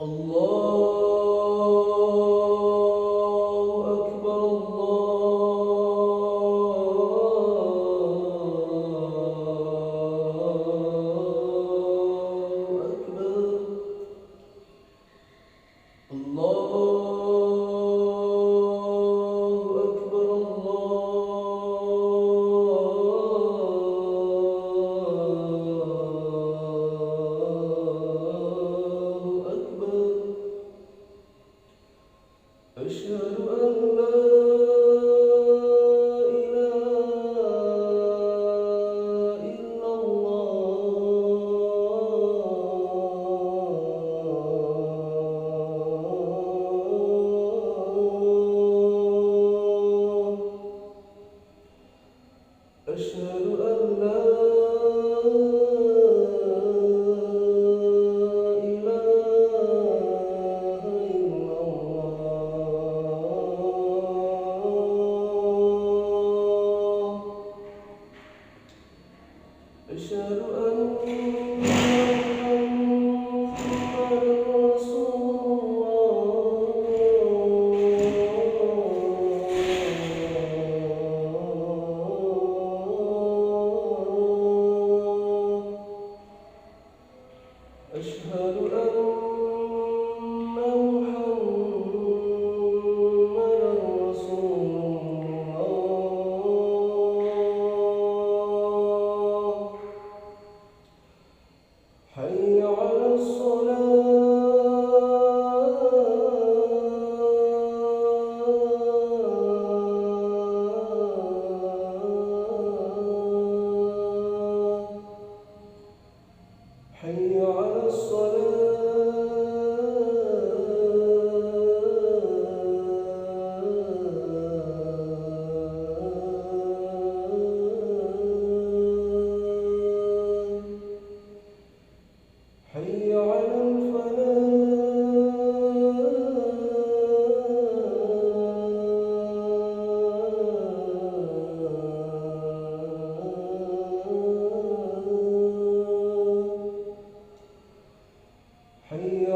الله أكبر الله أكبر الله أكبر الله أكبر أشهد أن لا إله إلا الله أشهد أن لا إله إلا الله أشهد أن محمدًا رسول الله أشهد أن محمدًا رسول الله حي على الصلاة حي على الصلاة حي على الفلاح حي